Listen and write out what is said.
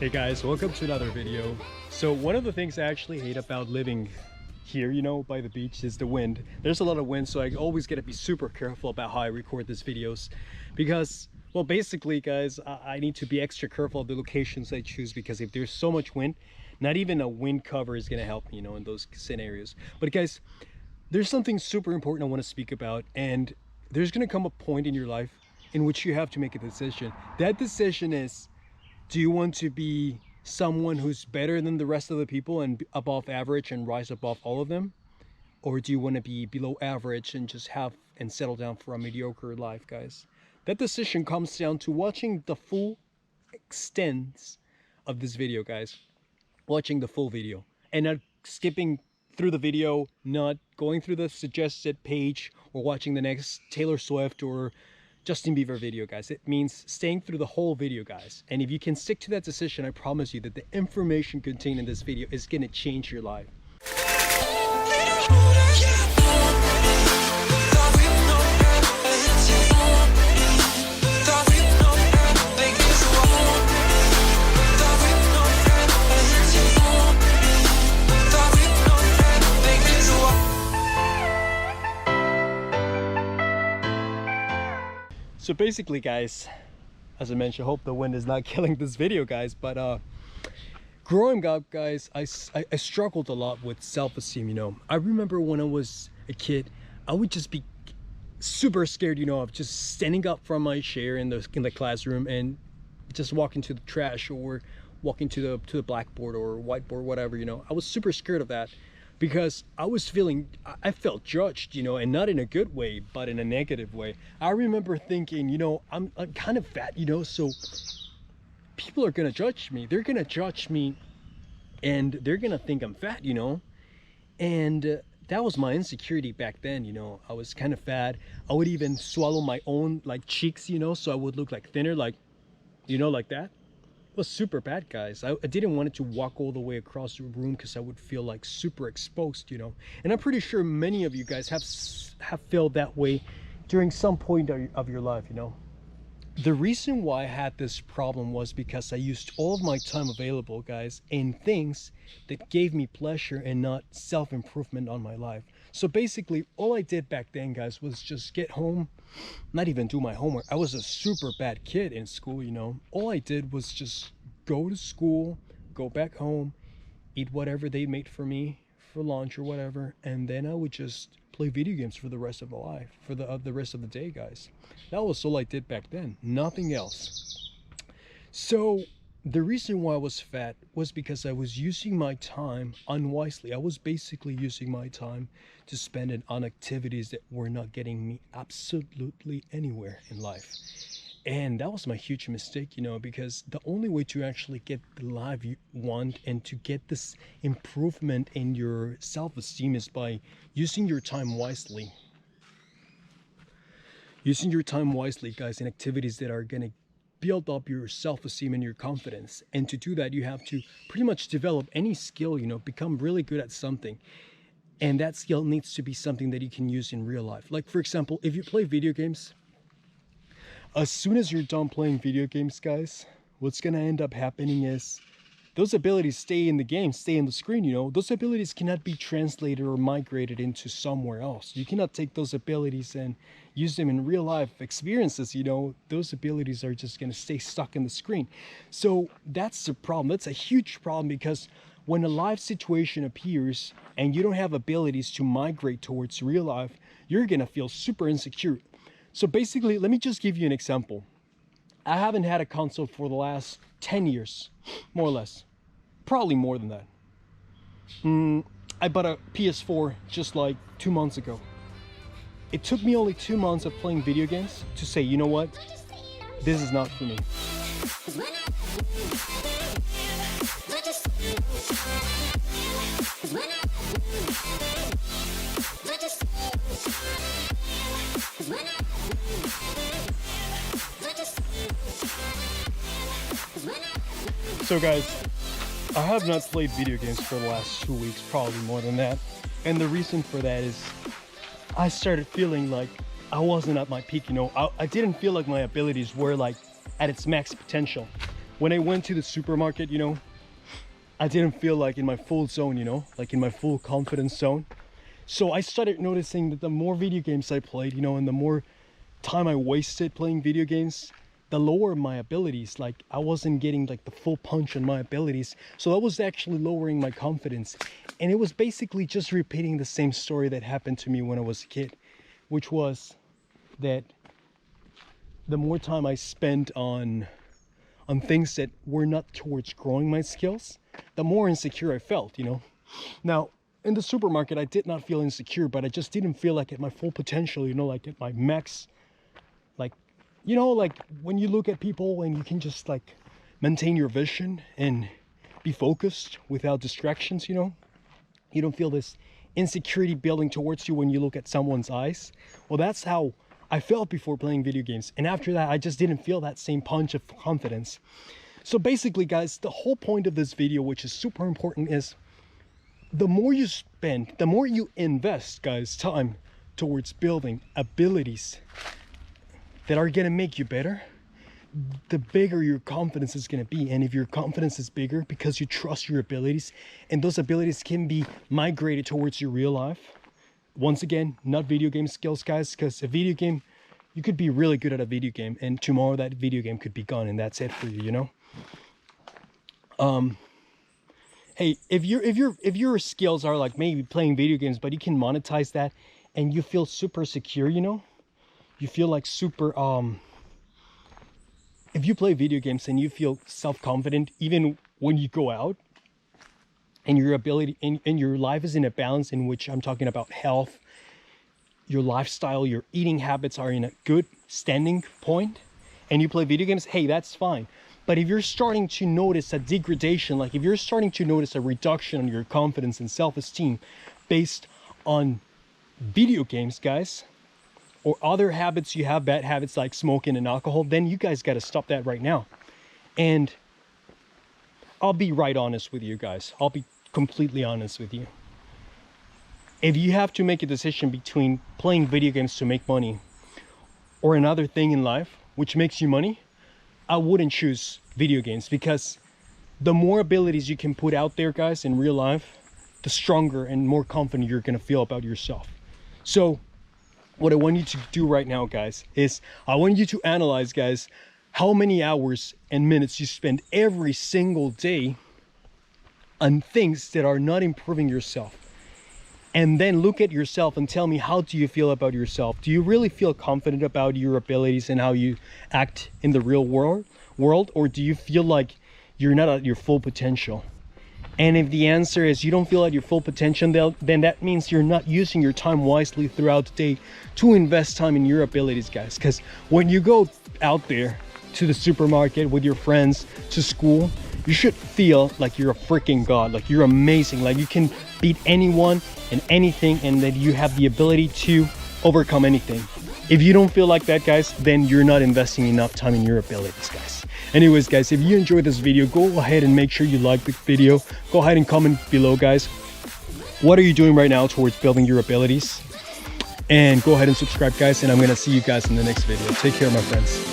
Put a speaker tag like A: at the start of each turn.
A: Hey guys, welcome to another video. So one of the things I actually hate about living here, you know, by the beach is the wind. There's a lot of wind, so I always gotta be super careful about how I record these videos because, well, basically guys, I need to be extra careful of the locations I choose, because if there's so much wind, not even a wind cover is gonna help me, you know, in those scenarios. But guys, there's something super important I want to speak about, and there's gonna come a point in your life in which you have to make a decision. That decision is, do you want to be someone who's better than the rest of the people and above average and rise above all of them? Or do you want to be below average and just have and settle down for a mediocre life, guys? That decision comes down to watching the full extent of this video, guys. Watching the full video and not skipping through the video, not going through the suggested page or watching the next Taylor Swift or Justin Bieber video, guys. It means staying through the whole video, guys. And if you can stick to that decision, I promise you that the information contained in this video is going to change your life. So basically, guys, as I mentioned, I hope the wind is not killing this video, guys, but growing up, guys, I struggled a lot with self-esteem, you know. I remember when I was a kid, I would just be super scared, you know, of just standing up from my chair in the classroom and just walking to the trash or walking to the blackboard or whiteboard, whatever, you know. I was super scared of that because I felt judged, you know, and not in a good way, but in a negative way. I remember thinking, you know, I'm kind of fat, you know, so people are gonna judge me. They're gonna judge me and they're gonna think I'm fat, you know. And that was my insecurity back then, you know. I was kind of fat. I would even swallow my own like cheeks, you know, so I would look like thinner, like, you know, like that. It was super bad, guys. I didn't want it to walk all the way across the room because I would feel like super exposed, you know. And I'm pretty sure many of you guys have felt that way during some point of your life, you know. The reason why I had this problem was because I used all of my time available, guys, in things that gave me pleasure and not self-improvement on my life. So basically, all I did back then, guys, was just get home, not even do my homework. I was a super bad kid in school, you know. All I did was just go to school, go back home, eat whatever they made for me for lunch or whatever, and then I would just play video games for the rest of my life, for the rest of the day, guys. That was all I did back then, nothing else. So the reason why I was fat was because I was using my time unwisely. I was basically using my time to spend it on activities that were not getting me absolutely anywhere in life. And that was my huge mistake, you know, because the only way to actually get the life you want and to get this improvement in your self-esteem is by using your time wisely. Using your time wisely, guys, in activities that are going to build up your self-esteem and your confidence. And to do that, you have to pretty much develop any skill, you know, become really good at something. And that skill needs to be something that you can use in real life. Like, for example, if you play video games, as soon as you're done playing video games, guys, what's going to end up happening is those abilities stay in the game, stay in the screen, you know. Those abilities cannot be translated or migrated into somewhere else. You cannot take those abilities and use them in real life experiences, you know. Those abilities are just going to stay stuck in the screen. So that's the problem. That's a huge problem, because when a live situation appears and you don't have abilities to migrate towards real life, you're going to feel super insecure. So basically, let me just give you an example. I haven't had a console for the last 10 years, more or less. Probably more than that. I bought a PS4 just like 2 months ago. It took me only 2 months of playing video games to say, you know what? This is not for me. So guys, I have not played video games for the last 2 weeks, probably more than that. And the reason for that is I started feeling like I wasn't at my peak, you know. I didn't feel like my abilities were like at its max potential. when I went to the supermarket, you know, I didn't feel like in my full zone, you know, like in my full confidence zone. So I started noticing that the more video games I played, you know, and the more time I wasted playing video games, the lower my abilities. Like I wasn't getting like the full punch on my abilities. So that was actually lowering my confidence. And it was basically just repeating the same story that happened to me when I was a kid, which was that the more time I spent on things that were not towards growing my skills, the more insecure I felt, you know. Now, in the supermarket, I did not feel insecure, but I just didn't feel like at my full potential, you know, like at my max, like, you know, like when you look at people and you can just like maintain your vision and be focused without distractions, you know, you don't feel this insecurity building towards you when you look at someone's eyes. Well, that's how I felt before playing video games. And after that, I just didn't feel that same punch of confidence. So basically, guys, the whole point of this video, which is super important, is the more you spend, the more you invest, guys, time towards building abilities that are going to make you better, the bigger your confidence is going to be. And if your confidence is bigger because you trust your abilities, and those abilities can be migrated towards your real life. Once again, not video game skills, guys, because a video game, you could be really good at a video game and tomorrow that video game could be gone and that's it for you, you know. Hey, if your skills are like maybe playing video games, but you can monetize that and you feel super secure, you know, you feel like super if you play video games and you feel self-confident even when you go out, and your ability and your life is in a balance, in which I'm talking about health, your lifestyle, your eating habits are in a good standing point, and you play video games, hey, that's fine. But if you're starting to notice a degradation, like if you're starting to notice a reduction in your confidence and self-esteem based on video games, guys, or other habits you have, bad habits like smoking and alcohol, then you guys got to stop that right now. And I'll be right honest with you guys. I'll be completely honest with you. If you have to make a decision between playing video games to make money or another thing in life which makes you money, I wouldn't choose video games, because the more abilities you can put out there, guys, in real life, the stronger and more confident you're going to feel about yourself. So what I want you to do right now, guys, is I want you to analyze, guys, how many hours and minutes you spend every single day on things that are not improving yourself. And then look at yourself and tell me, how do you feel about yourself? Do you really feel confident about your abilities and how you act in the real world? Or do you feel like you're not at your full potential? And if the answer is you don't feel at your full potential, then that means you're not using your time wisely throughout the day to invest time in your abilities, guys. Because when you go out there to the supermarket with your friends, to school, you should feel like you're a freaking god, like you're amazing, like you can beat anyone and anything, and that you have the ability to overcome anything. If you don't feel like that, guys, then you're not investing enough time in your abilities, guys. Anyways, guys, if you enjoyed this video, go ahead and make sure you like the video. Go ahead and comment below, guys. What are you doing right now towards building your abilities? And go ahead and subscribe, guys, and I'm gonna see you guys in the next video. Take care, my friends.